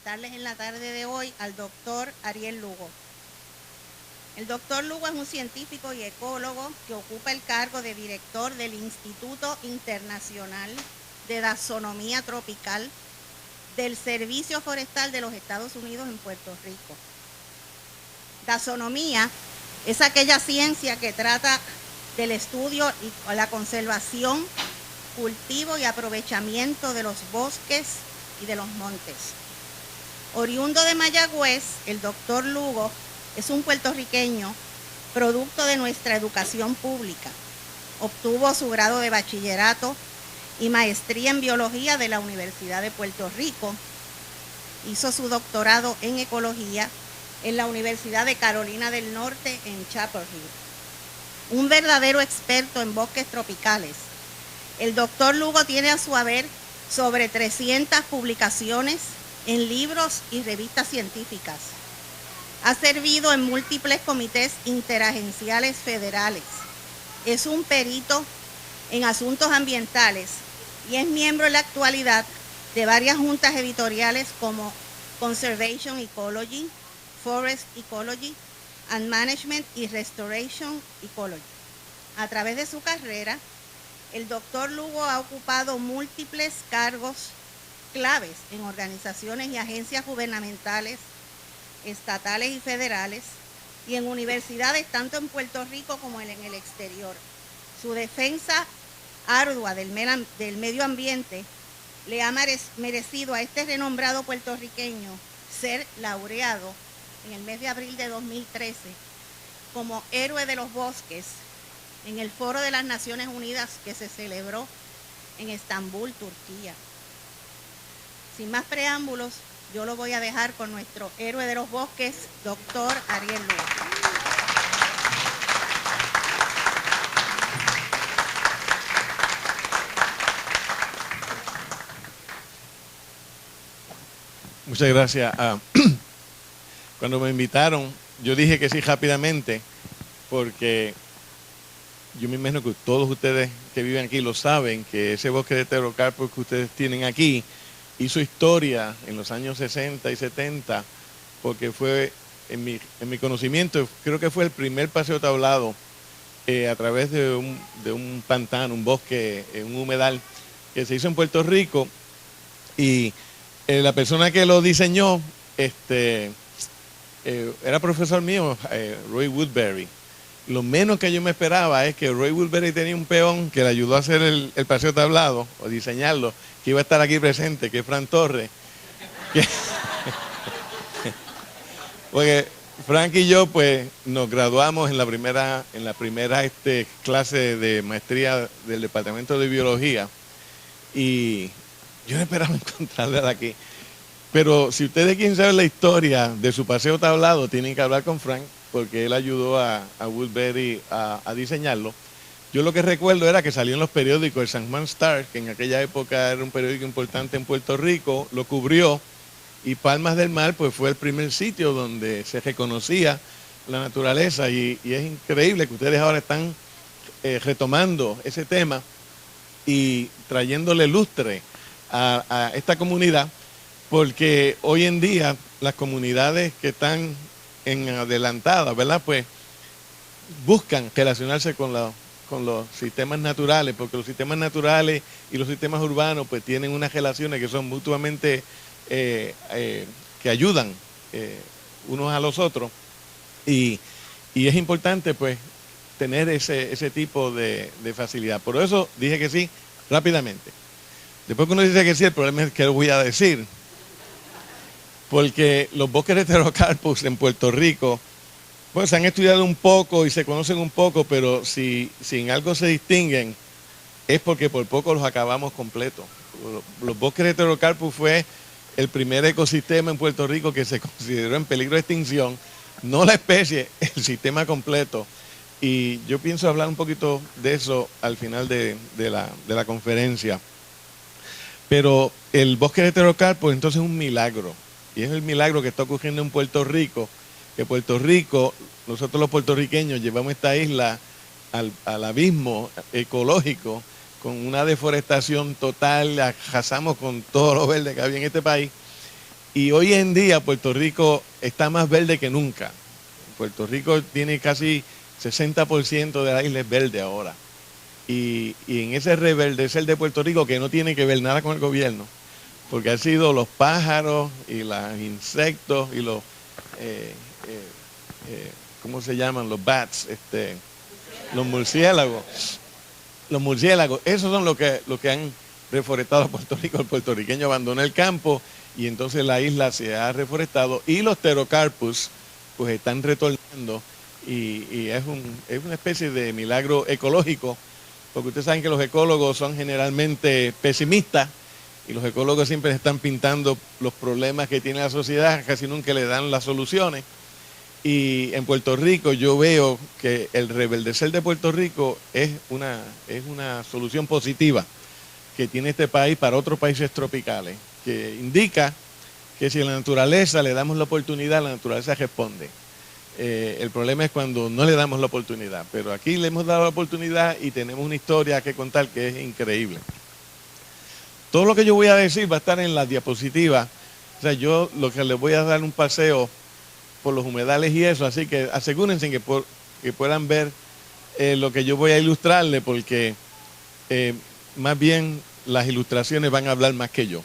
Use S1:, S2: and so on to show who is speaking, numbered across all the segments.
S1: presentarles en la tarde de hoy al doctor Ariel Lugo. El doctor Lugo es un científico y ecólogo que ocupa el cargo de director del Instituto Internacional de Taxonomía Tropical del Servicio Forestal de los Estados Unidos en Puerto Rico. Taxonomía es aquella ciencia que trata del estudio y la conservación, cultivo y aprovechamiento de los bosques y de los montes. Oriundo de Mayagüez, el doctor Lugo es un puertorriqueño producto de nuestra educación pública. Obtuvo su grado de bachillerato y maestría en biología de la Universidad de Puerto Rico. Hizo su doctorado en ecología en la Universidad de Carolina del Norte en Chapel Hill. Un verdadero experto en bosques tropicales. El doctor Lugo tiene a su haber sobre 300 publicaciones en libros y revistas científicas. Ha servido en múltiples comités interagenciales federales. Es un perito en asuntos ambientales y es miembro en la actualidad de varias juntas editoriales como Conservation Ecology, Forest Ecology, and Management y Restoration Ecology. A través de su carrera, el doctor Lugo ha ocupado múltiples cargos claves en organizaciones y agencias gubernamentales, estatales y federales, y en universidades tanto en Puerto Rico como en el exterior. Su defensa ardua del medio ambiente le ha merecido a este renombrado puertorriqueño ser laureado en el mes de abril de 2013 como héroe de los bosques en el Foro de las Naciones Unidas que se celebró en Estambul, Turquía. Sin más preámbulos, yo lo voy a dejar con nuestro héroe de los bosques, doctor Ariel Lugo.
S2: Muchas gracias. Cuando me invitaron, yo dije que sí rápidamente, porque yo me imagino que todos ustedes que viven aquí lo saben, que ese bosque de Pterocarpus que ustedes tienen aquí hizo historia en los años 60 y 70, porque fue, en mi conocimiento, creo que fue el primer paseo tablado a través de un pantano, un bosque, un humedal, que se hizo en Puerto Rico, y la persona que lo diseñó era profesor mío, Roy Woodbury. Lo menos que yo me esperaba es que Roy Woodbury tenía un peón que le ayudó a hacer el paseo tablado, o diseñarlo, que iba a estar aquí presente, que es Frank Torres. Porque Frank y yo pues nos graduamos en la primera clase de maestría del Departamento de Biología, y yo no esperaba encontrarle aquí. Pero si ustedes quieren saber la historia de su paseo tablado, tienen que hablar con Frank, porque él ayudó a Woodbury a diseñarlo. Yo lo que recuerdo era que salió en los periódicos, el San Juan Star, que en aquella época era un periódico importante en Puerto Rico, lo cubrió, y Palmas del Mar pues fue el primer sitio donde se reconocía la naturaleza, y es increíble que ustedes ahora están retomando ese tema y trayéndole lustre a esta comunidad, porque hoy en día las comunidades que están en adelantadas, ¿verdad? Pues buscan relacionarse con los sistemas naturales, porque los sistemas naturales y los sistemas urbanos pues tienen unas relaciones que son mutuamente que ayudan unos a los otros, y es importante pues tener ese tipo de facilidad. Por eso dije que sí rápidamente. Después que uno dice que sí, el problema es que lo voy a decir, porque los bosques de Pterocarpus en Puerto Rico pues se han estudiado un poco y se conocen un poco, pero si en algo se distinguen es porque por poco los acabamos completos. Los bosques de Pterocarpus fue el primer ecosistema en Puerto Rico que se consideró en peligro de extinción, no la especie, el sistema completo. Y yo pienso hablar un poquito de eso al final de la conferencia. Pero el bosque de Pterocarpus entonces es un milagro, y es el milagro que está ocurriendo en Puerto Rico, que Puerto Rico, nosotros los puertorriqueños llevamos esta isla al abismo ecológico, con una deforestación total, arrasamos con todo lo verde que había en este país, Y hoy en día Puerto Rico está más verde que nunca. Puerto Rico tiene casi 60% de la isla es verde ahora. Y en ese reverdecer de Puerto Rico, que no tiene que ver nada con el gobierno, porque han sido los pájaros y los insectos y los, ¿cómo se llaman? Los bats, los murciélagos. Los murciélagos, esos son los que han reforestado a Puerto Rico. El puertorriqueño abandonó el campo y entonces la isla se ha reforestado y los pterocarpus pues están retornando y es una especie de milagro ecológico, porque ustedes saben que los ecólogos son generalmente pesimistas y los ecólogos siempre están pintando los problemas que tiene la sociedad, casi nunca le dan las soluciones. Y en Puerto Rico yo veo que el reverdecer de Puerto Rico es una solución positiva que tiene este país para otros países tropicales, que indica que si a la naturaleza le damos la oportunidad, la naturaleza responde. El problema es cuando no le damos la oportunidad, pero aquí le hemos dado la oportunidad y tenemos una historia que contar que es increíble. Todo lo que yo voy a decir va a estar en la diapositiva, o sea, yo lo que les voy a dar un paseo por los humedales y eso, así que asegúrense que puedan ver lo que yo voy a ilustrarle, porque más bien las ilustraciones van a hablar más que yo.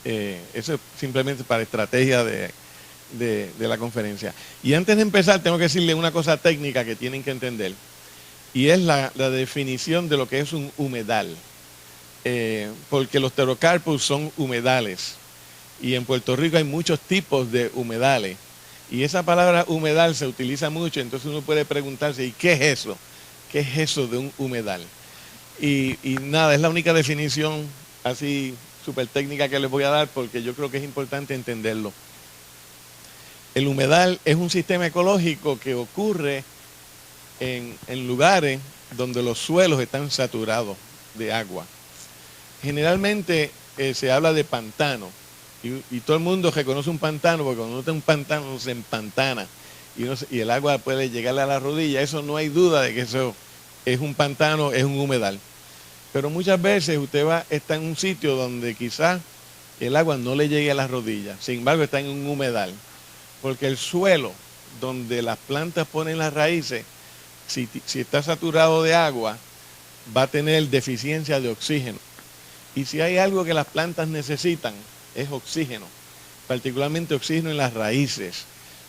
S2: Eso es simplemente para estrategia de la conferencia. Y antes de empezar tengo que decirle una cosa técnica que tienen que entender, y es la definición de lo que es un humedal, porque los pterocarpus son humedales y en Puerto Rico hay muchos tipos de humedales. Y esa palabra humedal se utiliza mucho, entonces uno puede preguntarse, ¿y qué es eso? ¿Qué es eso de un humedal? Y nada, es la única definición así súper técnica que les voy a dar, porque yo creo que es importante entenderlo. El humedal es un sistema ecológico que ocurre en lugares donde los suelos están saturados de agua. Generalmente se habla de pantano. Y todo el mundo reconoce un pantano, porque cuando uno está en un pantano se empantana y el agua puede llegarle a la rodilla. Eso no hay duda de que eso es un pantano, es un humedal. Pero muchas veces usted está en un sitio donde quizás el agua no le llegue a las rodillas, sin embargo está en un humedal, porque el suelo donde las plantas ponen las raíces, si está saturado de agua, va a tener deficiencia de oxígeno. Y si hay algo que las plantas necesitan, es oxígeno, particularmente oxígeno en las raíces,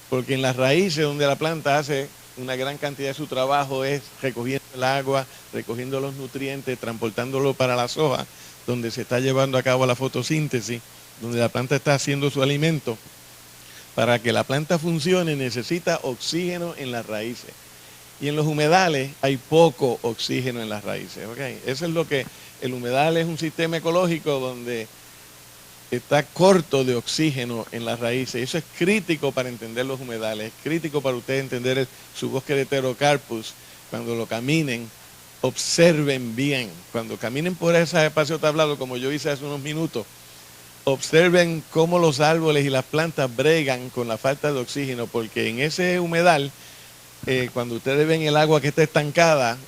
S2: porque en las raíces donde la planta hace una gran cantidad de su trabajo es recogiendo el agua, recogiendo los nutrientes, transportándolo para las hojas, donde se está llevando a cabo la fotosíntesis, donde la planta está haciendo su alimento. Para que la planta funcione necesita oxígeno en las raíces. Y en los humedales hay poco oxígeno en las raíces. ¿Okay? Eso es lo que el humedal es, un sistema ecológico donde está corto de oxígeno en las raíces. Eso es crítico para entender los humedales, es crítico para ustedes entender su bosque de pterocarpus. Cuando lo caminen, observen bien. Cuando caminen por ese espacio tablado, como yo hice hace unos minutos, observen cómo los árboles y las plantas bregan con la falta de oxígeno, porque en ese humedal, cuando ustedes ven el agua que está estancada,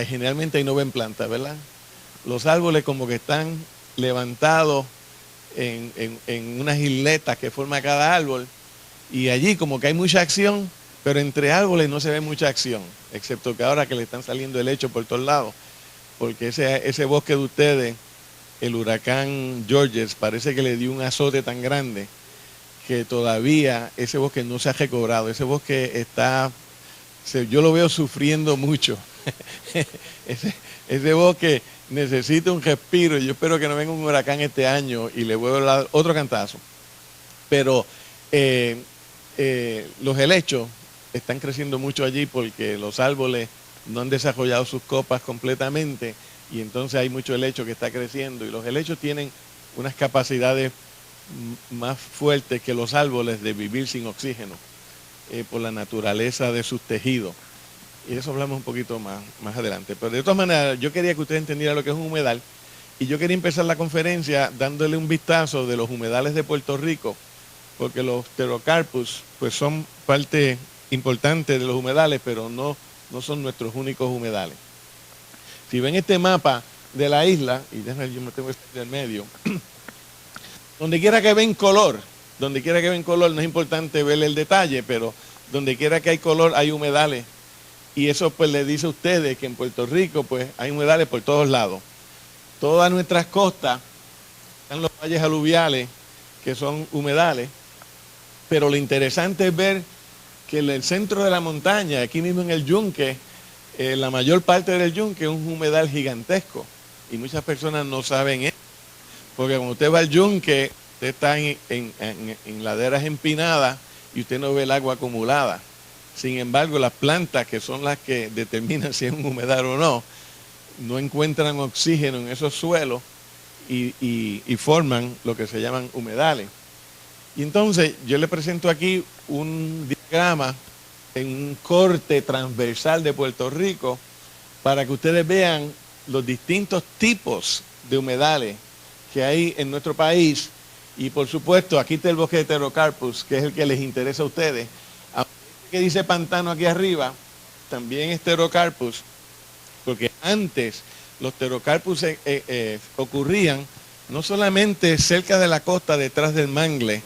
S2: generalmente ahí no ven plantas, ¿verdad? Los árboles como que están levantados en unas isletas que forma cada árbol, y allí como que hay mucha acción, pero entre árboles no se ve mucha acción, excepto que ahora que le están saliendo helechos por todos lados, porque ese bosque de ustedes, el huracán Georges, parece que le dio un azote tan grande que todavía ese bosque no se ha recobrado. Ese bosque yo lo veo sufriendo mucho. Ese bosque necesita un respiro, y yo espero que no venga un huracán este año y le vuelva a dar otro cantazo. Pero los helechos están creciendo mucho allí porque los árboles no han desarrollado sus copas completamente, y entonces hay mucho helecho que está creciendo, y los helechos tienen unas capacidades más fuertes que los árboles de vivir sin oxígeno por la naturaleza de sus tejidos. Y de eso hablamos un poquito más adelante. Pero de todas maneras, yo quería que ustedes entendieran lo que es un humedal, y yo quería empezar la conferencia dándole un vistazo de los humedales de Puerto Rico, porque los pterocarpus pues son parte importante de los humedales, pero no son nuestros únicos humedales. Si ven este mapa de la isla, y déjenme, yo me tengo que estar en el medio, donde quiera que ven color, donde quiera que ven color, no es importante ver el detalle, pero donde quiera que hay color hay humedales. Y eso pues les dice a ustedes que en Puerto Rico pues hay humedales por todos lados. Todas nuestras costas están los valles aluviales, que son humedales, pero lo interesante es ver que en el centro de la montaña, aquí mismo en el Yunque, la mayor parte del Yunque es un humedal gigantesco. Y muchas personas no saben eso. Porque cuando usted va al Yunque, usted está en laderas empinadas y usted no ve el agua acumulada. Sin embargo, las plantas, que son las que determinan si es un humedal o no, no encuentran oxígeno en esos suelos y forman lo que se llaman humedales. Y entonces yo le presento aquí un diagrama en un corte transversal de Puerto Rico para que ustedes vean los distintos tipos de humedales que hay en nuestro país. Y por supuesto, aquí está el bosque de Pterocarpus, que es el que les interesa a ustedes. Que dice pantano aquí arriba, también es Pterocarpus, porque antes los Pterocarpus ocurrían no solamente cerca de la costa, detrás del mangle,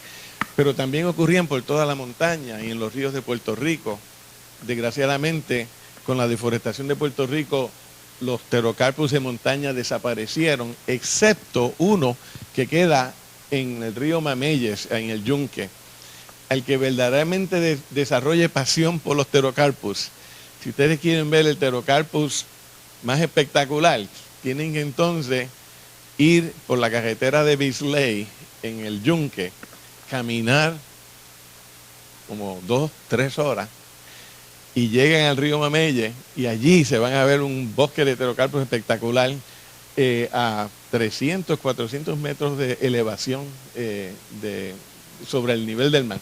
S2: pero también ocurrían por toda la montaña y en los ríos de Puerto Rico. Desgraciadamente, con la deforestación de Puerto Rico, los Pterocarpus de montaña desaparecieron, excepto uno que queda en el río Mameyes, en el Yunque. Al que verdaderamente desarrolle pasión por los Pterocarpus. Si ustedes quieren ver el Pterocarpus más espectacular, tienen que entonces ir por la carretera de Bisley en el Yunque, caminar como 2-3 horas y llegan al río Mameyes y allí se van a ver un bosque de Pterocarpus espectacular a 300-400 metros de elevación sobre el nivel del mar.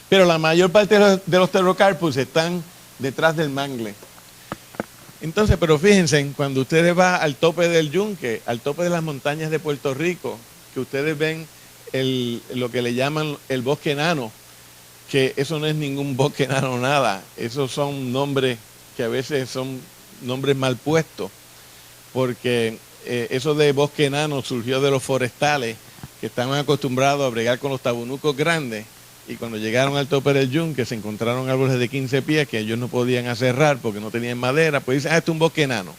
S2: Pero la mayor parte de los Pterocarpus están detrás del mangle. Entonces, pero fíjense, cuando ustedes van al tope del Yunque, al tope de las montañas de Puerto Rico, que ustedes ven lo que le llaman el bosque enano, que eso no es ningún bosque enano nada, esos son nombres que a veces son nombres mal puestos, porque eso de bosque enano surgió de los forestales que estaban acostumbrados a bregar con los tabunucos grandes. Y cuando llegaron al tope del Yunque se encontraron árboles de 15 pies que ellos no podían aserrar porque no tenían madera, pues dicen, esto es un bosque enano.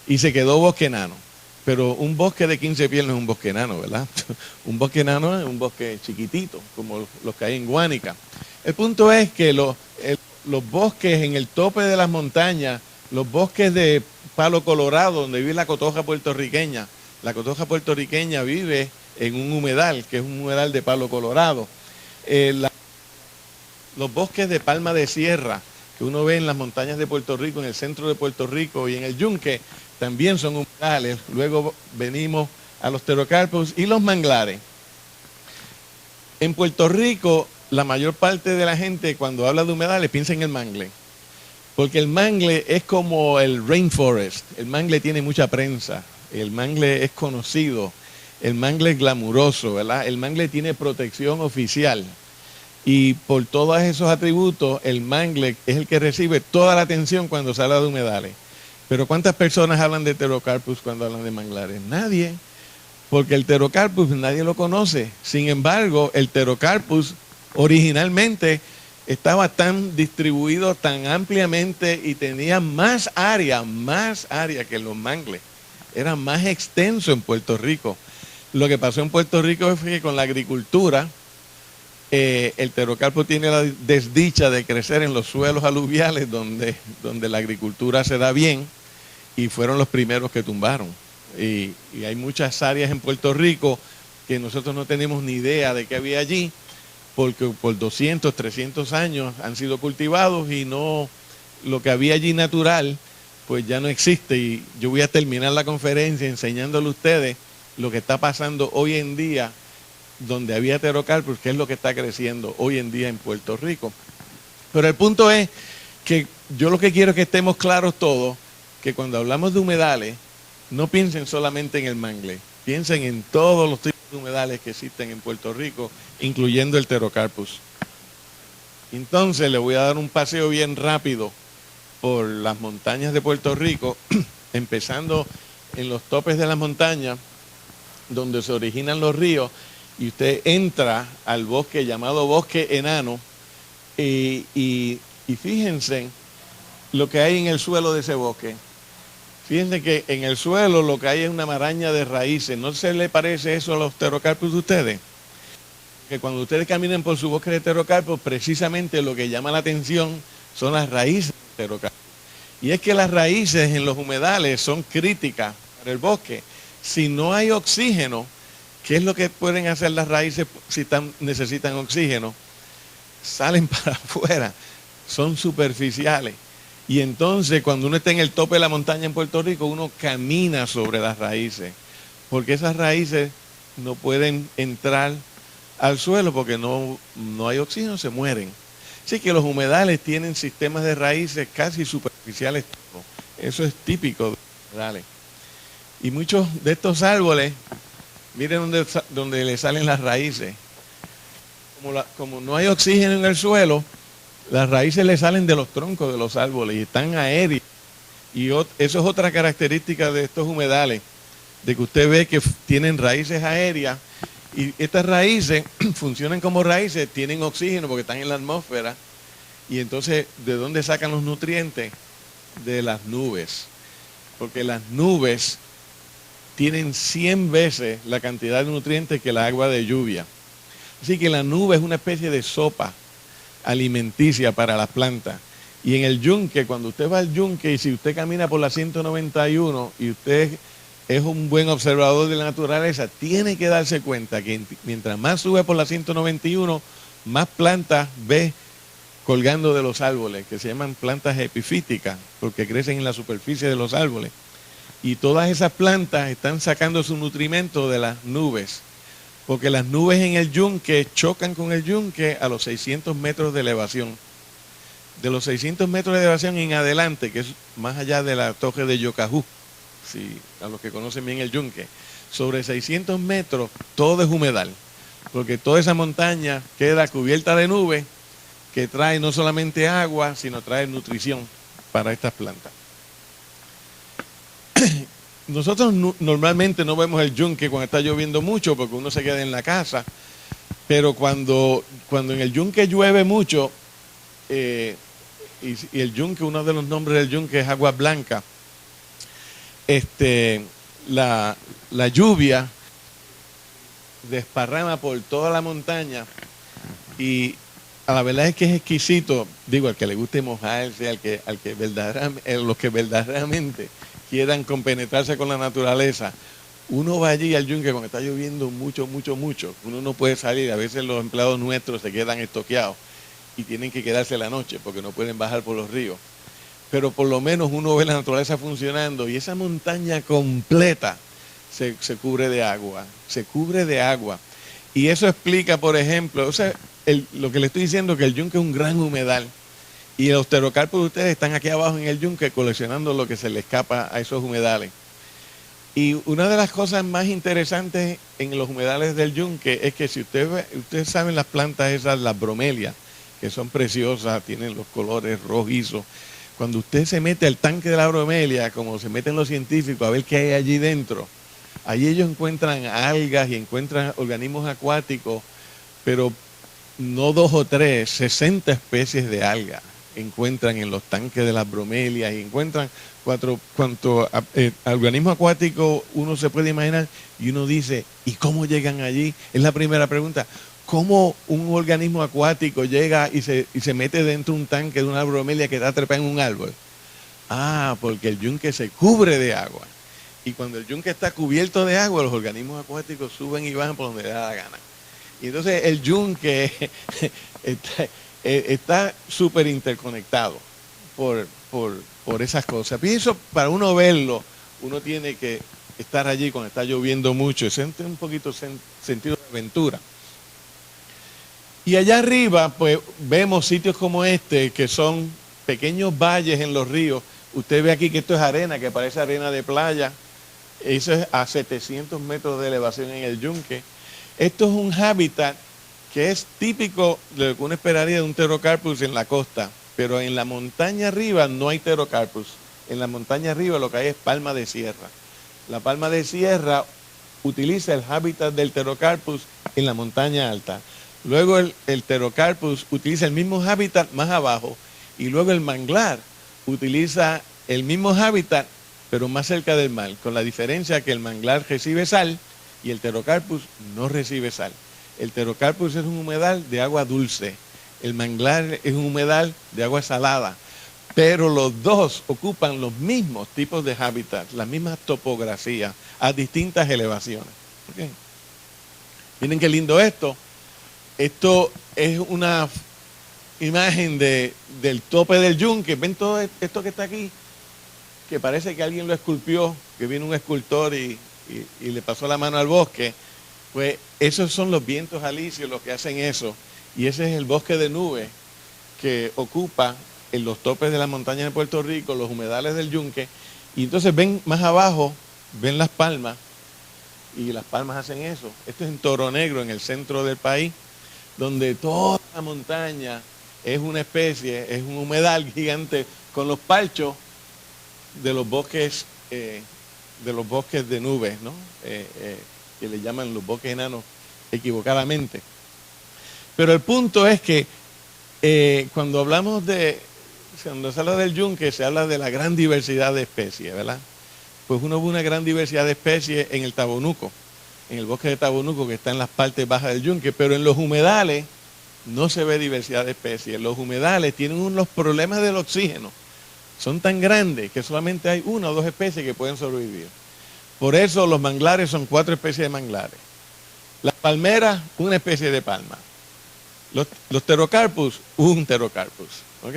S2: Y se quedó bosque enano. Pero un bosque de 15 pies no es un bosque enano, ¿verdad? Un bosque enano es un bosque chiquitito, como los que hay en Guánica. El punto es que los bosques en el tope de las montañas, los bosques de palo colorado, donde vive la cotoja puertorriqueña vive en un humedal, que es un humedal de palo colorado. Los bosques de palma de sierra que uno ve en las montañas de Puerto Rico, en el centro de Puerto Rico y en el Yunque, también son humedales. Luego venimos a los Pterocarpus y los manglares. En Puerto Rico, la mayor parte de la gente cuando habla de humedales piensa en el mangle, porque el mangle es como el rainforest. El mangle tiene mucha prensa, el mangle es conocido, el mangle es glamuroso, ¿verdad? El mangle tiene protección oficial y por todos esos atributos el mangle es el que recibe toda la atención cuando se habla de humedales. Pero ¿cuántas personas hablan de Pterocarpus cuando hablan de manglares? Nadie, porque el Pterocarpus nadie lo conoce. Sin embargo, el Pterocarpus originalmente estaba tan distribuido tan ampliamente y tenía más área que los mangles. Era más extenso en Puerto Rico. Lo que pasó en Puerto Rico fue que con la agricultura, el Pterocarpus tiene la desdicha de crecer en los suelos aluviales donde la agricultura se da bien y fueron los primeros que tumbaron. Y hay muchas áreas en Puerto Rico que nosotros no tenemos ni idea de qué había allí, porque por 200, 300 años han sido cultivados y no, lo que había allí natural, pues ya no existe. Y yo voy a terminar la conferencia enseñándole a ustedes lo que está pasando hoy en día, donde había Pterocarpus, que es lo que está creciendo hoy en día en Puerto Rico. Pero el punto es que yo lo que quiero es que estemos claros todos, que cuando hablamos de humedales, no piensen solamente en el mangle, piensen en todos los tipos de humedales que existen en Puerto Rico, incluyendo el Pterocarpus. Entonces le voy a dar un paseo bien rápido por las montañas de Puerto Rico, empezando en los topes de las montañas, donde se originan los ríos, y usted entra al bosque llamado bosque enano y fíjense lo que hay en el suelo de ese bosque. Fíjense que en el suelo lo que hay es una maraña de raíces. ¿No se le parece eso a los pterocarpos de ustedes? Que cuando ustedes caminan por su bosque de pterocarpos, precisamente lo que llama la atención son las raíces de pterocarpos. Y es que las raíces en los humedales son críticas para el bosque. Si no hay oxígeno, ¿qué es lo que pueden hacer las raíces si necesitan oxígeno? Salen para afuera, son superficiales. Y entonces cuando uno está en el tope de la montaña en Puerto Rico, uno camina sobre las raíces, porque esas raíces no pueden entrar al suelo porque no hay oxígeno, se mueren. Así que los humedales tienen sistemas de raíces casi superficiales. Eso es típico de los humedales. Y muchos de estos árboles, miren donde le salen las raíces. Como no hay oxígeno en el suelo, las raíces le salen de los troncos de los árboles y están aéreas. Y eso es otra característica de estos humedales, de que usted ve que tienen raíces aéreas. Y estas raíces funcionan como raíces, tienen oxígeno porque están en la atmósfera. Y entonces, ¿de dónde sacan los nutrientes? De las nubes. Porque las nubes tienen 100 veces la cantidad de nutrientes que el agua de lluvia. Así que la nube es una especie de sopa alimenticia para las plantas. Y en el yunque, cuando usted va al yunque y si usted camina por la 191 y usted es un buen observador de la naturaleza, tiene que darse cuenta que mientras más sube por la 191, más plantas ve colgando de los árboles, que se llaman plantas epifíticas, porque crecen en la superficie de los árboles. Y todas esas plantas están sacando su nutrimento de las nubes, porque las nubes en el yunque chocan con el yunque a los 600 metros de elevación. De los 600 metros de elevación en adelante, que es más allá de la torre de Yocajú, si a los que conocen bien el yunque, sobre 600 metros todo es humedal, porque toda esa montaña queda cubierta de nubes que trae no solamente agua, sino trae nutrición para estas plantas. Nosotros normalmente no vemos el yunque cuando está lloviendo mucho, porque uno se queda en la casa, pero cuando en el yunque llueve mucho, y el yunque, uno de los nombres del yunque es agua blanca, la lluvia desparrama por toda la montaña y a la verdad es que es exquisito, digo, al que le guste mojarse, los que verdaderamente quieran compenetrarse con la naturaleza. Uno va allí al yunque cuando está lloviendo mucho, uno no puede salir, a veces los empleados nuestros se quedan estoqueados y tienen que quedarse la noche porque no pueden bajar por los ríos. Pero por lo menos uno ve la naturaleza funcionando y esa montaña completa se cubre de agua, Y eso explica, por ejemplo, lo que le estoy diciendo, que el yunque es un gran humedal y los pterocarpos de ustedes están aquí abajo en el yunque coleccionando lo que se le escapa a esos humedales. Y una de las cosas más interesantes en los humedales del yunque es que si ustedes saben las plantas esas, las bromelias, que son preciosas, tienen los colores rojizos. Cuando usted se mete al tanque de la bromelia, como se meten los científicos a ver qué hay allí dentro, allí ellos encuentran algas y encuentran organismos acuáticos, pero no 2 o 3, 60 especies de algas encuentran en los tanques de las bromelias y encuentran cuanto organismo acuático uno se puede imaginar y uno dice, ¿y cómo llegan allí? Es la primera pregunta. ¿Cómo un organismo acuático llega y se mete dentro de un tanque de una bromelia que está trepada en un árbol? Ah, porque el yunque se cubre de agua. Y cuando el yunque está cubierto de agua, los organismos acuáticos suben y bajan por donde les da la gana. Y entonces el yunque está súper interconectado por esas cosas. Y eso, para uno verlo, uno tiene que estar allí cuando está lloviendo mucho y sentir un poquito sentido de aventura. Y allá arriba, pues, vemos sitios como este, que son pequeños valles en los ríos. Usted ve aquí que esto es arena, que parece arena de playa. Eso es a 700 metros de elevación en el yunque. Esto es un hábitat que es típico de lo que uno esperaría de un pterocarpus en la costa, pero en la montaña arriba no hay pterocarpus. En la montaña arriba lo que hay es palma de sierra. La palma de sierra utiliza el hábitat del pterocarpus en la montaña alta. Luego el Pterocarpus utiliza el mismo hábitat más abajo y luego el manglar utiliza el mismo hábitat pero más cerca del mar, con la diferencia que el manglar recibe sal y el Pterocarpus no recibe sal. El Pterocarpus es un humedal de agua dulce, el manglar es un humedal de agua salada, pero los dos ocupan los mismos tipos de hábitat, las mismas topografías a distintas elevaciones. ¿Okay? Miren qué lindo esto. Esto es una imagen del tope del yunque. ¿Ven todo esto que está aquí? Que parece que alguien lo esculpió, que vino un escultor y le pasó la mano al bosque. Pues esos son los vientos alisios los que hacen eso. Y ese es el bosque de nubes que ocupa en los topes de la montaña de Puerto Rico, los humedales del yunque. Y entonces ven más abajo, ven las palmas, y las palmas hacen eso. Esto es en Toro Negro, en el centro del país, donde toda la montaña es una especie, es un humedal gigante con los parchos de los bosques de nubes, ¿no? Que le llaman los bosques enanos equivocadamente. Pero el punto es que cuando se habla del yunque, se habla de la gran diversidad de especies, ¿verdad? Pues uno ve una gran diversidad de especies en el Tabonuco, en el bosque de Tabonuco, que está en las partes bajas del yunque, pero en los humedales no se ve diversidad de especies. Los humedales tienen unos problemas del oxígeno. Son tan grandes que solamente hay una o dos especies que pueden sobrevivir. Por eso los manglares son 4 especies de manglares. Las palmeras, una especie de palma. Los Pterocarpus, un Pterocarpus. ¿Ok?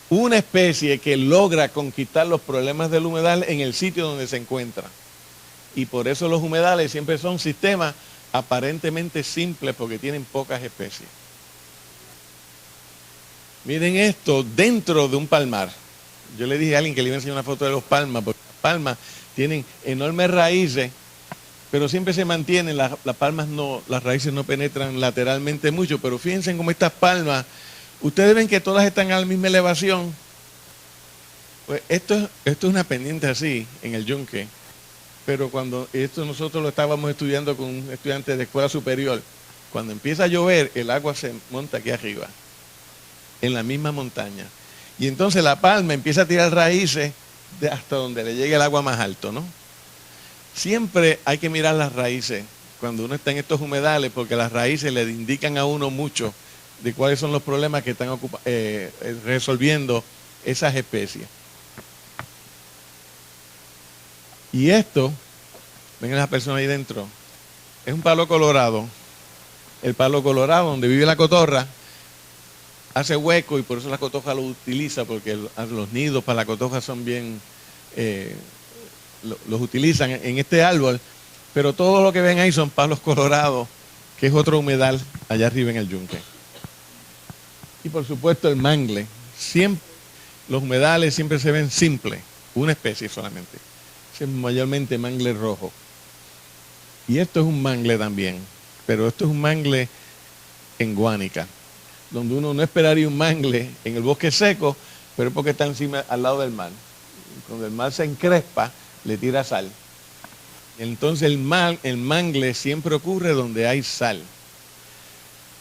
S2: Una especie que logra conquistar los problemas del humedal en el sitio donde se encuentra. Y por eso los humedales siempre son sistemas aparentemente simples porque tienen pocas especies. Miren esto dentro de un palmar. Yo le dije a alguien que le iba a enseñar una foto de los palmas, porque las palmas tienen enormes raíces, pero siempre se mantienen, las raíces no penetran lateralmente mucho, pero fíjense en cómo estas palmas, ustedes ven que todas están a la misma elevación. Pues esto es una pendiente así en el yunque, pero cuando esto nosotros lo estábamos estudiando con un estudiante de escuela superior, cuando empieza a llover, el agua se monta aquí arriba, en la misma montaña. Y entonces la palma empieza a tirar raíces hasta donde le llegue el agua más alto, ¿no? Siempre hay que mirar las raíces cuando uno está en estos humedales, porque las raíces le indican a uno mucho de cuáles son los problemas que están resolviendo esas especies. Y esto, ven a la persona ahí dentro, es un palo colorado. El palo colorado donde vive la cotorra hace hueco y por eso la cotorra lo utiliza, porque los nidos para la cotorra son bien, los utilizan en este árbol, pero todo lo que ven ahí son palos colorados, que es otro humedal allá arriba en el yunque. Y por supuesto el mangle. Siempre, los humedales siempre se ven simples, una especie solamente. Es mayormente mangle rojo. Y esto es un mangle también, pero esto es un mangle en Guánica, donde uno no esperaría un mangle en el bosque seco, pero es porque está encima, al lado del mar. Cuando el mar se encrespa, le tira sal. Entonces el mangle siempre ocurre donde hay sal.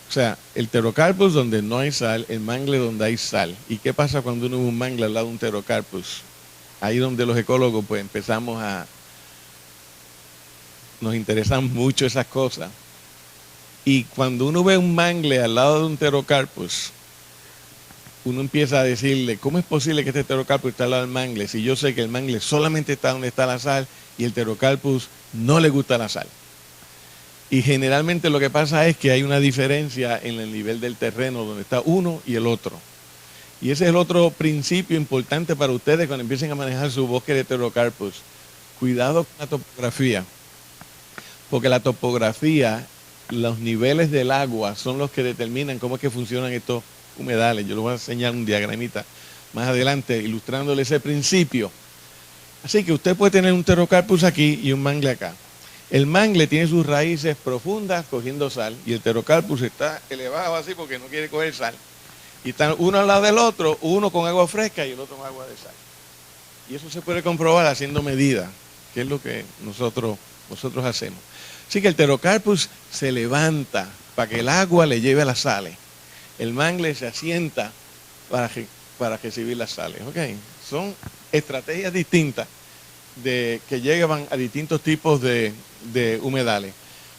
S2: O sea, el Pterocarpus donde no hay sal, el mangle donde hay sal. ¿Y qué pasa cuando uno ve un mangle al lado de un Pterocarpus? Ahí donde los ecólogos pues nos interesan mucho esas cosas. Y cuando uno ve un mangle al lado de un Pterocarpus, uno empieza a decirle, ¿cómo es posible que este Pterocarpus esté al lado del mangle? Si yo sé que el mangle solamente está donde está la sal y el Pterocarpus no le gusta la sal. Y generalmente lo que pasa es que hay una diferencia en el nivel del terreno donde está uno y el otro. Y ese es el otro principio importante para ustedes cuando empiecen a manejar su bosque de Pterocarpus. Cuidado con la topografía, porque la topografía, los niveles del agua son los que determinan cómo es que funcionan estos humedales. Yo les voy a enseñar un diagramita más adelante ilustrándole ese principio. Así que usted puede tener un Pterocarpus aquí y un mangle acá. El mangle tiene sus raíces profundas cogiendo sal y el Pterocarpus está elevado así porque no quiere coger sal. Y están uno al lado del otro, uno con agua fresca y el otro con agua de sal. Y eso se puede comprobar haciendo medidas, que es lo que nosotros hacemos. Así que el pterocarpus se levanta para que el agua le lleve las sales. El mangle se asienta para recibir las sales. ¿Okay? Son estrategias distintas que llevan a distintos tipos de humedales.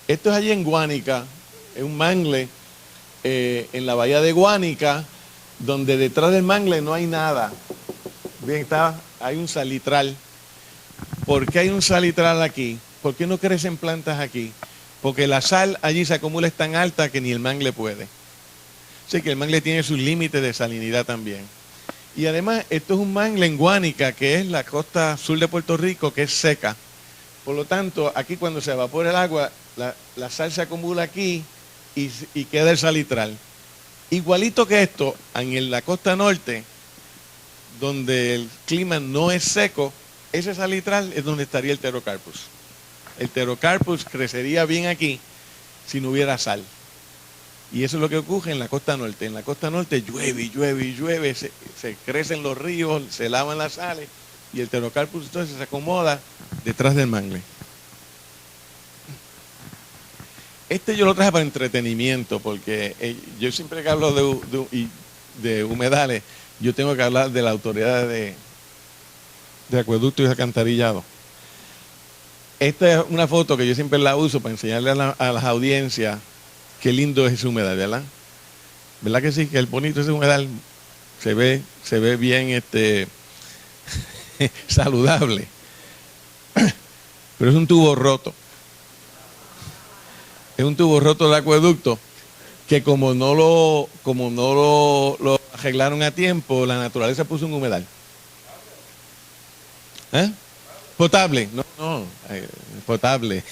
S2: Esto es allí en Guánica, es un mangle en la bahía de Guánica, donde detrás del mangle no hay nada. Bien, hay un salitral. ¿Por qué hay un salitral aquí? ¿Por qué no crecen plantas aquí? Porque la sal allí se acumula, es tan alta que ni el mangle puede. Así que el mangle tiene sus límites de salinidad también. Y además, esto es un mangle en Guánica, que es la costa sur de Puerto Rico, que es seca. Por lo tanto, aquí cuando se evapora el agua, la sal se acumula aquí y queda el salitral. Igualito que esto, en la costa norte, donde el clima no es seco, ese salitral es donde estaría el pterocarpus. El pterocarpus crecería bien aquí si no hubiera sal. Y eso es lo que ocurre en la costa norte. En la costa norte llueve y llueve y llueve, se crecen los ríos, se lavan las sales y el pterocarpus entonces se acomoda detrás del mangle. Este yo lo traje para entretenimiento porque yo siempre que hablo de humedales, yo tengo que hablar de la autoridad de acueducto y alcantarillado. Esta es una foto que yo siempre la uso para enseñarle a las audiencias qué lindo es ese humedal, ¿verdad? ¿Verdad que sí? Que el bonito ese humedal se ve bien saludable. Pero es un tubo roto. Es un tubo roto de acueducto que como no lo arreglaron a tiempo, la naturaleza puso un humedal. ¿Eh? Potable, no, potable.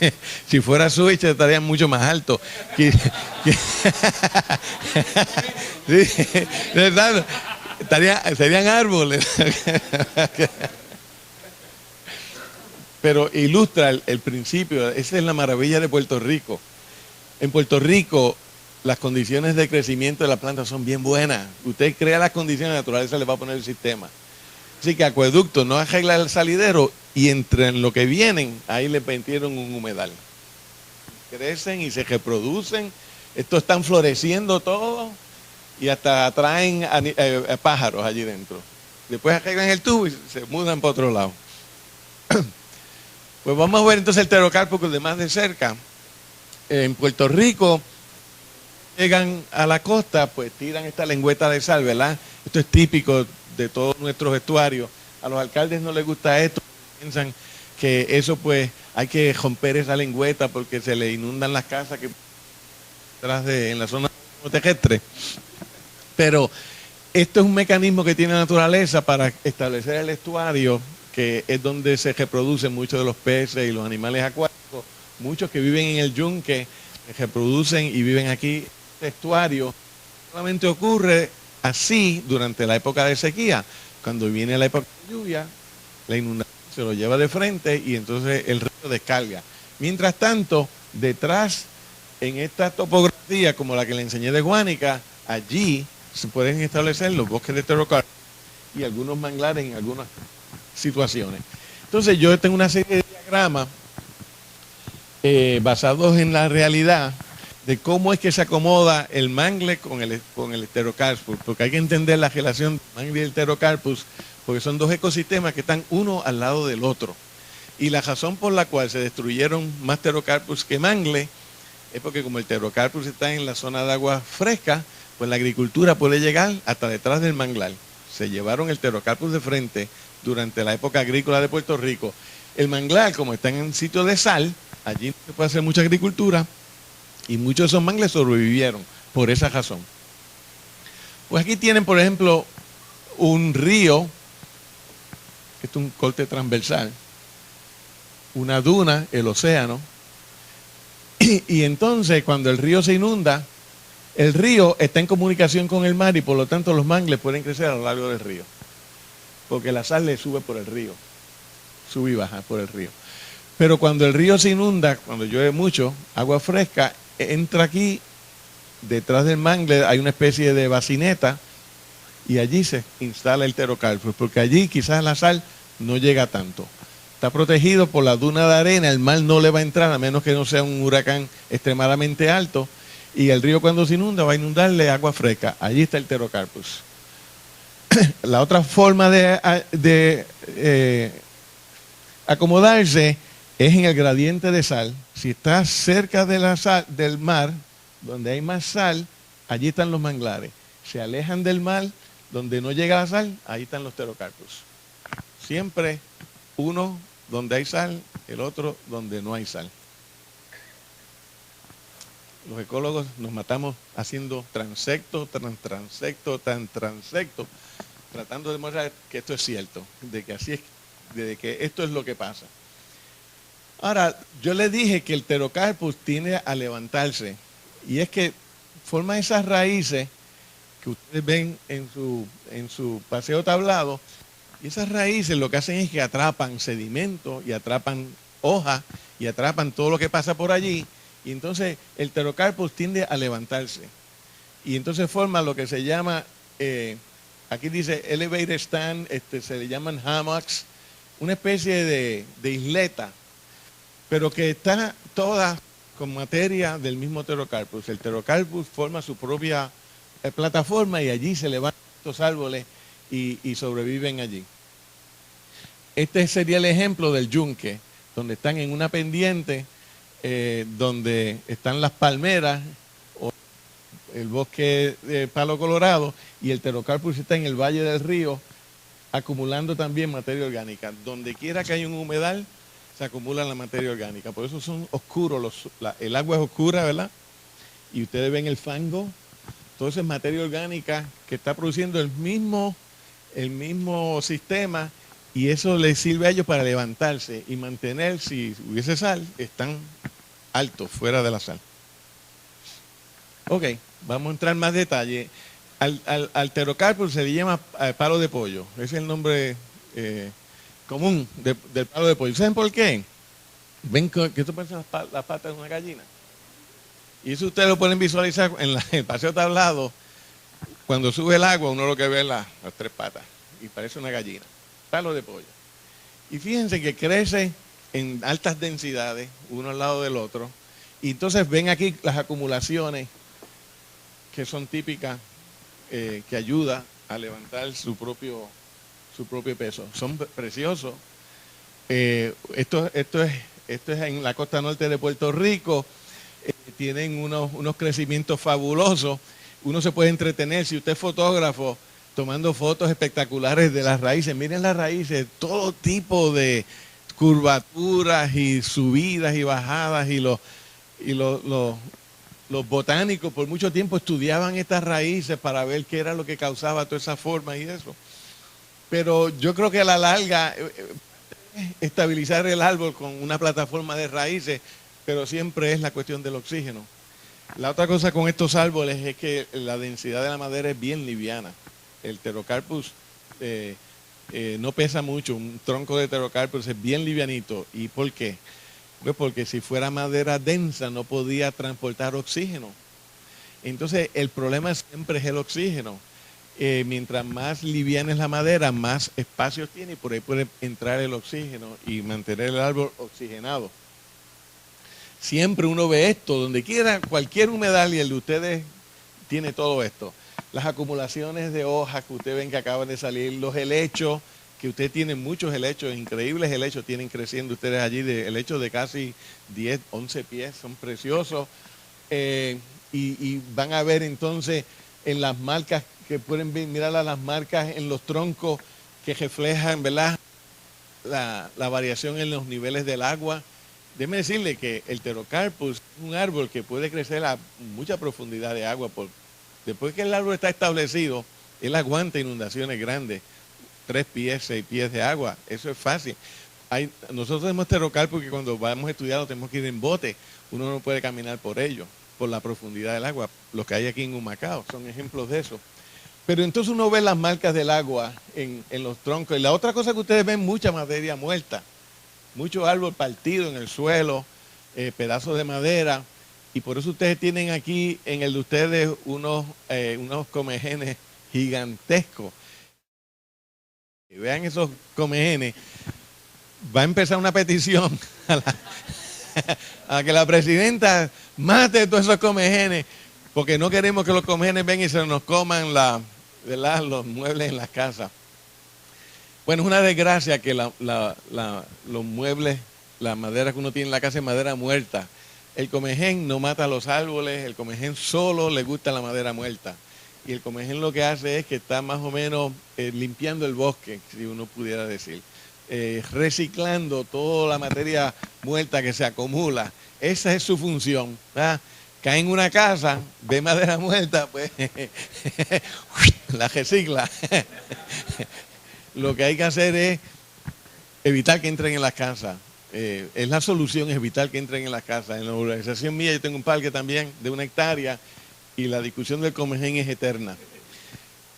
S2: Si fuera switch estaría mucho más alto. Sí, ¿verdad? Serían árboles. Pero ilustra el principio, esa es la maravilla de Puerto Rico. En Puerto Rico las condiciones de crecimiento de la planta son bien buenas. Usted crea las condiciones, la naturaleza le va a poner el sistema. Así que acueducto no arregla el salidero y entre lo que vienen, ahí le metieron un humedal. Crecen y se reproducen. Estos están floreciendo todo y hasta atraen pájaros allí dentro. Después arreglan el tubo y se mudan para otro lado. Pues vamos a ver entonces el pterocarpus de más de cerca. En Puerto Rico llegan a la costa, pues tiran esta lengüeta de sal, ¿verdad? Esto es típico de todos nuestros estuarios. A los alcaldes no les gusta esto, piensan que eso pues hay que romper esa lengüeta porque se le inundan las casas que en la zona terrestre. Pero esto es un mecanismo que tiene la naturaleza para establecer el estuario, que es donde se reproducen muchos de los peces y los animales acuáticos, muchos que viven en el yunque, que reproducen y viven aquí. Este estuario solamente ocurre así durante la época de sequía. Cuando viene la época de lluvia, la inundación se lo lleva de frente y entonces el río descarga. Mientras tanto, detrás, en esta topografía como la que le enseñé de Guánica, allí se pueden establecer los bosques de pterocarpus y algunos manglares en algunas situaciones. Entonces yo tengo una serie de diagramas basados en la realidad de cómo es que se acomoda el mangle con el pterocarpus, porque hay que entender la relación del mangle y el pterocarpus, porque son dos ecosistemas que están uno al lado del otro. Y la razón por la cual se destruyeron más pterocarpus que mangle es porque como el pterocarpus está en la zona de agua fresca, pues la agricultura puede llegar hasta detrás del manglar. Se llevaron el pterocarpus de frente durante la época agrícola de Puerto Rico. El manglar, como está en un sitio de sal, allí no se puede hacer mucha agricultura y muchos de esos mangles sobrevivieron por esa razón. Pues aquí tienen, por ejemplo, un río, esto es un corte transversal, una duna, el océano, y entonces cuando el río se inunda, el río está en comunicación con el mar y por lo tanto los mangles pueden crecer a lo largo del río, porque la sal le sube por el río, sube y baja por el río. Pero cuando el río se inunda, cuando llueve mucho, agua fresca, entra aquí, detrás del mangle hay una especie de bacineta y allí se instala el pterocarpus, porque allí quizás la sal no llega tanto. está protegido por la duna de arena, el mar no le va a entrar a menos que no sea un huracán extremadamente alto, y el río cuando se inunda va a inundarle agua fresca. Allí está el Pterocarpus. La otra forma de acomodarse es en el gradiente de sal. Si está cerca de la sal, del mar, donde hay más sal, allí están los manglares. Se alejan del mar, donde no llega la sal, ahí están los Pterocarpus. Siempre uno donde hay sal, el otro donde no hay sal. Los ecólogos nos matamos haciendo transecto, transecto, tratando de demostrar que esto es cierto, de que así es, de que esto es lo que pasa. Ahora, yo les dije que el Pterocarpus tiende a levantarse, y es que forma esas raíces que ustedes ven en su paseo tablado, y esas raíces lo que hacen es que atrapan sedimento y atrapan hojas y atrapan todo lo que pasa por allí, y entonces el Pterocarpus tiende a levantarse. Y entonces forma lo que se llama, aquí dice elevator stand, se le llaman hammocks, una especie de isleta, pero que está toda con materia del mismo Pterocarpus. El Pterocarpus forma su propia plataforma y allí se levantan estos árboles y sobreviven allí. Este sería el ejemplo del yunque, donde están en una pendiente, donde están las palmeras, o el bosque de palo colorado, y el Pterocarpus está en el valle del río, acumulando también materia orgánica. Donde quiera que haya un humedal, se acumula la materia orgánica. Por eso son oscuros, el agua es oscura, ¿verdad? Y ustedes ven el fango, todo eso es materia orgánica que está produciendo el mismo sistema, y eso les sirve a ellos para levantarse y mantener, si hubiese sal, están altos, fuera de la sal. Ok, vamos a entrar en más detalle. Al Pterocarpus se le llama palo de pollo. Ese es el nombre común del palo de pollo. ¿Saben por qué? ¿Ven que esto parece las patas de una gallina? Y eso ustedes lo pueden visualizar en el paseo tablado. Cuando sube el agua, uno lo que ve es las tres patas y parece una gallina. Palo de pollo. Y fíjense que crece en altas densidades, uno al lado del otro. Y entonces ven aquí las acumulaciones que son típicas, que ayuda a levantar su propio peso. Son preciosos. Esto es en la costa norte de Puerto Rico. Tienen unos crecimientos fabulosos. Uno se puede entretener, si usted es fotógrafo, tomando fotos espectaculares de las raíces. Miren las raíces, todo tipo de curvaturas y subidas y bajadas, y los botánicos por mucho tiempo estudiaban estas raíces para ver qué era lo que causaba toda esa forma y eso. Pero yo creo que a la larga estabilizar el árbol con una plataforma de raíces, pero siempre es la cuestión del oxígeno. La otra cosa con estos árboles es que la densidad de la madera es bien liviana. El Pterocarpus no pesa mucho, un tronco de Pterocarpus es bien livianito. ¿Y por qué? Pues porque si fuera madera densa no podía transportar oxígeno. Entonces el problema siempre es el oxígeno. Mientras más liviana es la madera, más espacios tiene, y por ahí puede entrar el oxígeno y mantener el árbol oxigenado. Siempre uno ve esto, donde quiera, cualquier humedal, y el de ustedes tiene todo esto. Las acumulaciones de hojas que ustedes ven que acaban de salir, los helechos, que ustedes tienen muchos helechos, increíbles helechos tienen creciendo ustedes allí, helechos de casi 10, 11 pies, son preciosos. Y van a ver entonces en las marcas, que pueden mirar a las marcas en los troncos que reflejan, ¿verdad?, la variación en los niveles del agua. Déjeme decirle que el Pterocarpus es un árbol que puede crecer a mucha profundidad de agua. Después que el árbol está establecido, él aguanta inundaciones grandes, 3 pies, 6 pies de agua. Eso es fácil. Nosotros tenemos Pterocarpus que cuando vamos a estudiarlo tenemos que ir en bote. Uno no puede caminar por ello, por la profundidad del agua. Los que hay aquí en Humacao son ejemplos de eso. Pero entonces uno ve las marcas del agua en los troncos. Y la otra cosa que ustedes ven, mucha materia muerta. Mucho árbol partido en el suelo, pedazos de madera, y por eso ustedes tienen aquí en el de ustedes unos comejenes gigantescos. Y vean esos comejenes, va a empezar una petición a que la presidenta mate todos esos comejenes, porque no queremos que los comejenes vengan y se nos coman ¿verdad?, los muebles en las casas. Bueno, es una desgracia que los muebles, la madera que uno tiene en la casa es madera muerta. El comején no mata los árboles, el comején solo le gusta la madera muerta. Y el comején lo que hace es que está más o menos limpiando el bosque, si uno pudiera decir. Reciclando toda la materia muerta que se acumula. Esa es su función, ¿verdad? Cae en una casa, ve madera muerta, pues la recicla. Lo que hay que hacer es evitar que entren en las casas. Es la solución, es evitar que entren en las casas. En la organización mía yo tengo un parque también de 1 hectárea y la discusión del comején es eterna.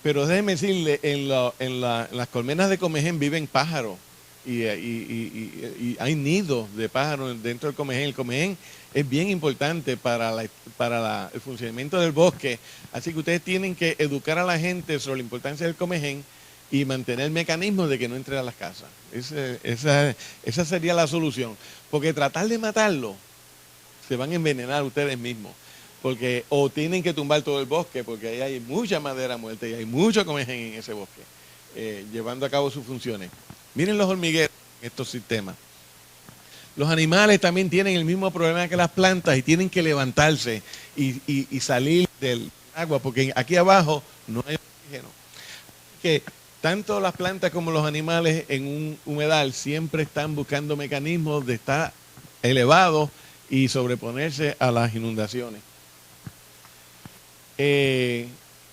S2: Pero déjeme decirle, en las colmenas de comején viven pájaros y hay nidos de pájaros dentro del comején. El comején es bien importante para el funcionamiento del bosque, así que ustedes tienen que educar a la gente sobre la importancia del comején y mantener mecanismos de que no entre a las casas. Esa sería la solución, porque tratar de matarlo, se van a envenenar ustedes mismos. Porque o tienen que tumbar todo el bosque, porque ahí hay mucha madera muerta y hay mucho comején en ese bosque, llevando a cabo sus funciones. Miren los hormigueros en estos sistemas. Los animales también tienen el mismo problema que las plantas y tienen que levantarse y salir del agua, porque aquí abajo no hay oxígeno. Que tanto las plantas como los animales en un humedal siempre están buscando mecanismos de estar elevados y sobreponerse a las inundaciones.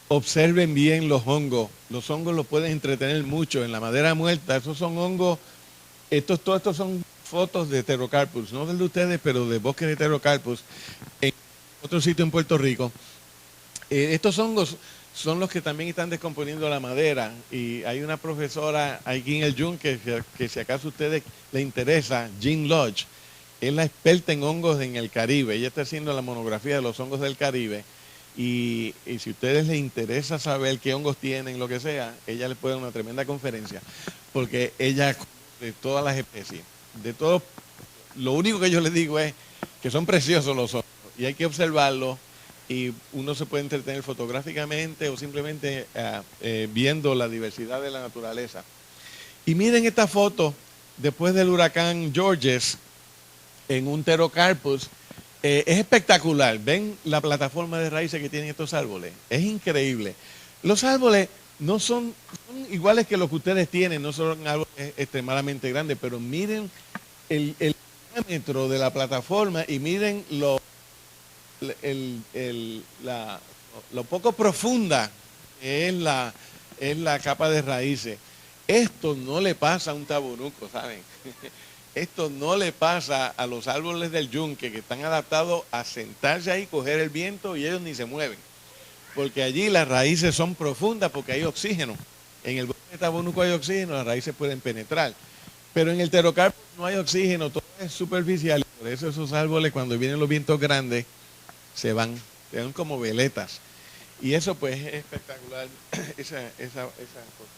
S2: Observen bien los hongos. Los hongos los pueden entretener mucho en la madera muerta. Esos son hongos, todos estos son fotos de Pterocarpus, no de ustedes, pero de bosques de Pterocarpus en otro sitio en Puerto Rico. Estos hongos son los que también están descomponiendo la madera, y hay una profesora aquí en el Yunque que si acaso a ustedes les interesa, Jean Lodge, es la experta en hongos en el Caribe. Ella está haciendo la monografía de los hongos del Caribe. Y si a ustedes les interesa saber qué hongos tienen, lo que sea, ella les puede dar una tremenda conferencia, porque ella, de todas las especies, de todo, lo único que yo les digo es que son preciosos los hongos y hay que observarlos, y uno se puede entretener fotográficamente o simplemente viendo la diversidad de la naturaleza. Y miren esta foto después del huracán Georges en un Pterocarpus. Es espectacular. Ven la plataforma de raíces que tienen estos árboles. Es increíble. Los árboles no son iguales que los que ustedes tienen, no son árboles extremadamente grandes, pero miren el diámetro de la plataforma y miren lo poco profunda que es la capa de raíces. Esto no le pasa a un tabonuco, ¿saben? Esto no le pasa a los árboles del yunque, que están adaptados a sentarse ahí, coger el viento, y ellos ni se mueven. Porque allí las raíces son profundas, porque hay oxígeno. En el bosque de tabonuco hay oxígeno, las raíces pueden penetrar. Pero en el Pterocarpus no hay oxígeno, todo es superficial. Por eso esos árboles, cuando vienen los vientos grandes, se van como veletas. Y eso pues es espectacular, esa cosa.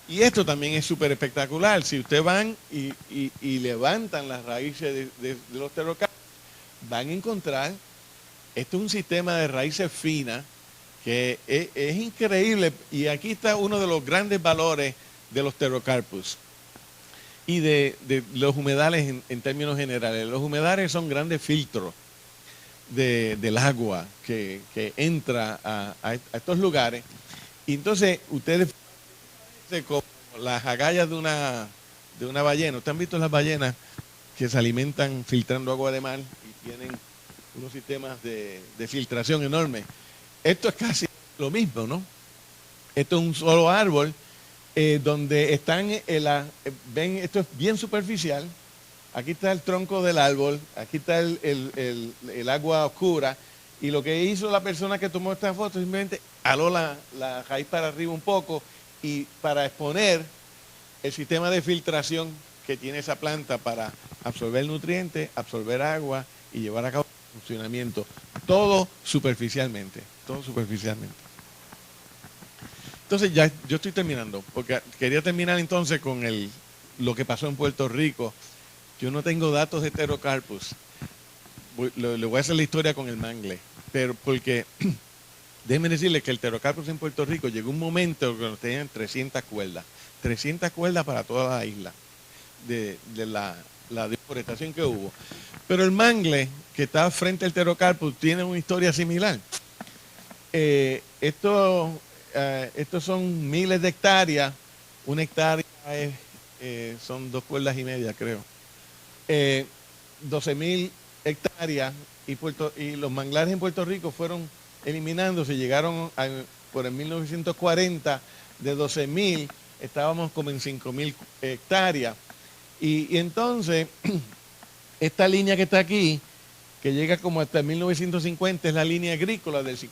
S2: Y esto también es súper espectacular. Si ustedes van y levantan las raíces de los Pterocarpus, van a encontrar, esto es un sistema de raíces finas que es increíble. Y aquí está uno de los grandes valores de los Pterocarpus y de los humedales en términos generales. Los humedales son grandes filtros del agua que entra a estos lugares. Y entonces ustedes, como las agallas de una ballena. ¿Ustedes han visto las ballenas que se alimentan filtrando agua de mar y tienen unos sistemas de filtración enormes? Esto es casi lo mismo, ¿no? Esto es un solo árbol donde están, ven, esto es bien superficial. Aquí está el tronco del árbol, aquí está el agua oscura, y lo que hizo la persona que tomó esta foto simplemente aló la raíz para arriba un poco, y para exponer el sistema de filtración que tiene esa planta para absorber nutrientes, absorber agua y llevar a cabo el funcionamiento. Todo superficialmente, todo superficialmente. Entonces ya yo estoy terminando, porque quería terminar entonces con lo que pasó en Puerto Rico. Yo no tengo datos de Pterocarpus. Le voy a hacer la historia con el mangle, pero porque déjenme decirles que el Pterocarpus en Puerto Rico llegó un momento que nos tenían 300 cuerdas para toda la isla de la deforestación que hubo. Pero el mangle que está frente al Pterocarpus tiene una historia similar. Estos son miles de hectáreas. Una hectárea son 2 cuerdas y media, creo. 12,000 hectáreas y los manglares en Puerto Rico fueron eliminándose. Llegaron por el 1940, de 12,000 estábamos como en 5,000 hectáreas. Y entonces, esta línea que está aquí, que llega como hasta 1950, es la línea agrícola. Antes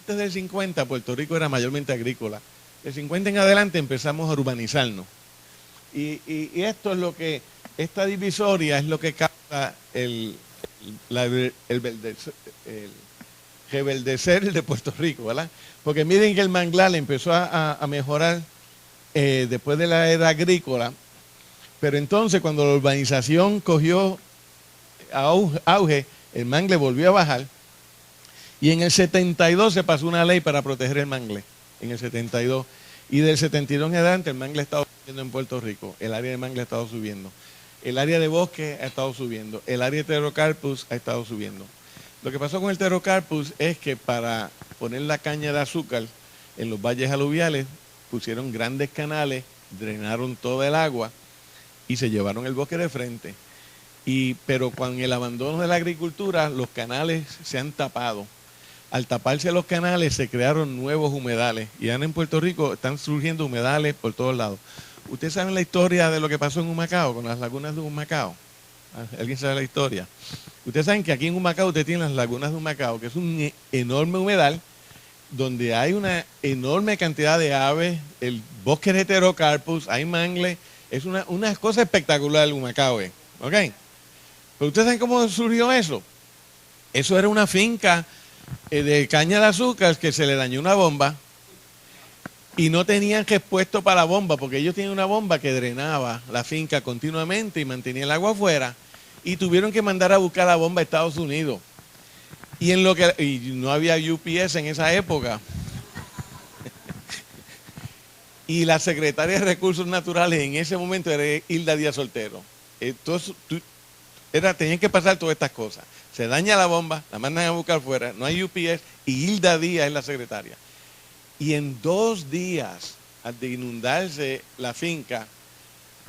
S2: del 50, Puerto Rico era mayormente agrícola. Del 50 en adelante empezamos a urbanizarnos. Y esto es lo que, esta divisoria es lo que causa el reverdecer de Puerto Rico, ¿verdad? Porque miren que el manglar empezó a mejorar después de la era agrícola, pero entonces cuando la urbanización cogió auge, el mangle volvió a bajar, y en el 72 se pasó una ley para proteger el mangle, en el 72, y del 72 en adelante el mangle ha estado subiendo en Puerto Rico, el área de mangle ha estado subiendo, el área de bosque ha estado subiendo, el área de Pterocarpus ha estado subiendo. Lo que pasó con el Pterocarpus es que para poner la caña de azúcar en los valles aluviales pusieron grandes canales, drenaron toda el agua y se llevaron el bosque de frente. Pero con el abandono de la agricultura, los canales se han tapado. Al taparse los canales se crearon nuevos humedales y ahora en Puerto Rico están surgiendo humedales por todos lados. ¿Ustedes saben la historia de lo que pasó en Humacao, con las lagunas de Humacao? ¿Alguien sabe la historia? Ustedes saben que aquí en Humacao usted tiene las lagunas de Humacao, que es un enorme humedal donde hay una enorme cantidad de aves, el bosque de Pterocarpus, hay mangle, es una cosa espectacular Humacao, ¿ok? Pero ustedes saben cómo surgió eso. Eso era una finca de caña de azúcar que se le dañó una bomba y no tenían respuesto para la bomba, porque ellos tenían una bomba que drenaba la finca continuamente y mantenía el agua afuera, y tuvieron que mandar a buscar la bomba a Estados Unidos. Y no había UPS en esa época. Y la secretaria de Recursos Naturales en ese momento era Hilda Díaz Soltero. Entonces, tenían que pasar todas estas cosas. Se daña la bomba, la mandan a buscar afuera, no hay UPS, y Hilda Díaz es la secretaria. Y en 2 días, al de inundarse la finca,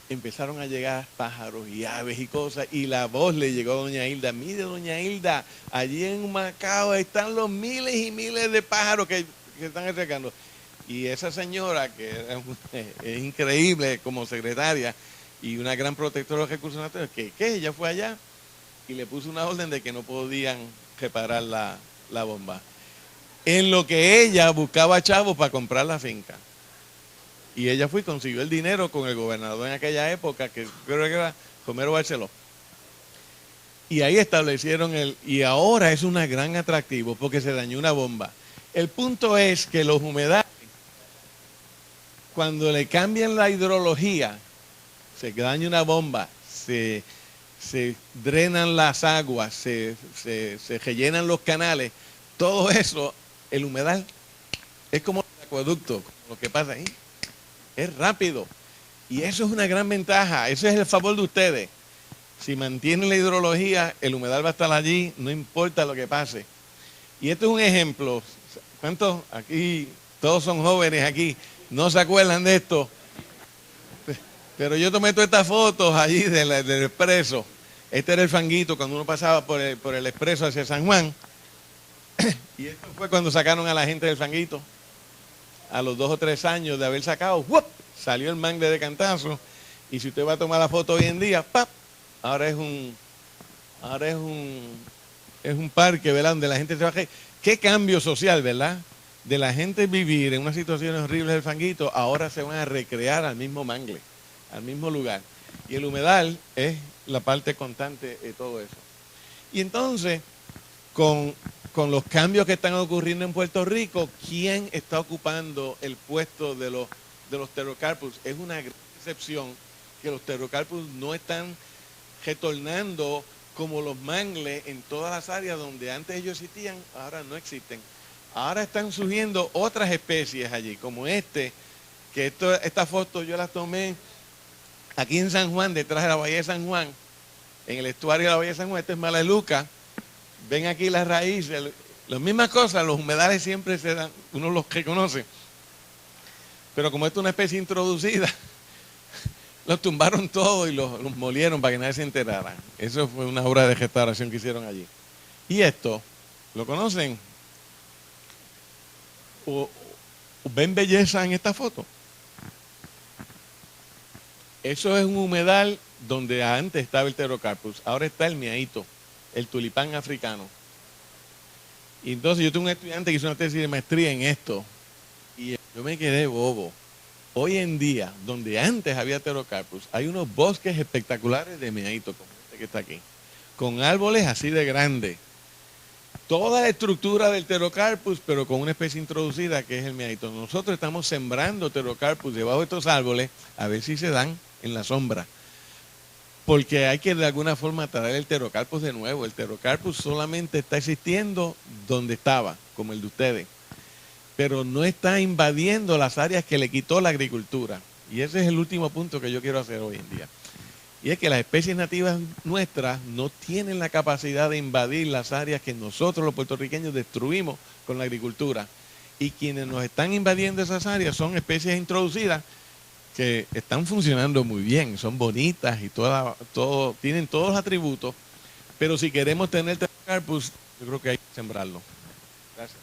S2: empezaron a llegar pájaros y aves y cosas, y la voz le llegó a doña Hilda: mire, doña Hilda, allí en Humacao están los miles y miles de pájaros que están acercando. Y esa señora, que es increíble como secretaria y una gran protectora de los recursos naturales, que ella fue allá y le puso una orden de que no podían reparar la bomba. En lo que ella buscaba chavos para comprar la finca. Y ella fue y consiguió el dinero con el gobernador en aquella época, que creo que era Romero Barceló. Y ahí establecieron y ahora es un gran atractivo porque se dañó una bomba. El punto es que los humedales, cuando le cambian la hidrología, se daña una bomba, se drenan las aguas, se rellenan los canales, todo eso, el humedal es como el acueducto, como lo que pasa ahí. Es rápido. Y eso es una gran ventaja. Ese es el favor de ustedes. Si mantienen la hidrología, el humedal va a estar allí, no importa lo que pase. Y esto es un ejemplo. ¿Cuántos aquí? Todos son jóvenes aquí. No se acuerdan de esto. Pero yo tomé todas estas fotos allí del expreso. Este era el fanguito cuando uno pasaba por el expreso hacia San Juan. Y esto fue cuando sacaron a la gente del fanguito. A los 2 o 3 años de haber sacado, ¡wup!, salió el mangle de cantazo. Y si usted va a tomar la foto hoy en día, ¡pap!, ahora es un parque, ¿verdad?, donde la gente se va a reír. Qué cambio social, ¿verdad? De la gente vivir en unas situaciones horribles del fanguito, ahora se van a recrear al mismo mangle, al mismo lugar. Y el humedal es la parte constante de todo eso. Y entonces, con los cambios que están ocurriendo en Puerto Rico, ¿quién está ocupando el puesto de los Pterocarpus? Es una gran excepción que los pterocarpus no están retornando como los mangles en todas las áreas donde antes ellos existían, ahora no existen. Ahora están surgiendo otras especies allí, como que esta foto yo la tomé aquí en San Juan, detrás de la Bahía de San Juan, en el estuario de la Bahía de San Juan. Este es Maleluca. Ven aquí las raíces, las mismas cosas, los humedales siempre se dan, uno los reconoce. Pero como esto es una especie introducida, los tumbaron todos y los molieron para que nadie se enterara. Eso fue una obra de restauración que hicieron allí. Y esto, ¿lo conocen? ¿O ven belleza en esta foto? Eso es un humedal donde antes estaba el pterocarpus, ahora está el miaíto, el tulipán africano. Y entonces yo tengo un estudiante que hizo una tesis de maestría en esto y yo me quedé bobo. Hoy en día, donde antes había pterocarpus, hay unos bosques espectaculares de miaíto, como este que está aquí, con árboles así de grandes. Toda la estructura del pterocarpus, pero con una especie introducida que es el miaíto. Nosotros estamos sembrando pterocarpus debajo de estos árboles a ver si se dan en la sombra. Porque hay que de alguna forma traer el pterocarpus de nuevo. El pterocarpus solamente está existiendo donde estaba, como el de ustedes. Pero no está invadiendo las áreas que le quitó la agricultura. Y ese es el último punto que yo quiero hacer hoy en día. Y es que las especies nativas nuestras no tienen la capacidad de invadir las áreas que nosotros los puertorriqueños destruimos con la agricultura. Y quienes nos están invadiendo esas áreas son especies introducidas que están funcionando muy bien, son bonitas y tienen todos los atributos. Pero si queremos tener pterocarpus, yo creo que hay que sembrarlo. Gracias.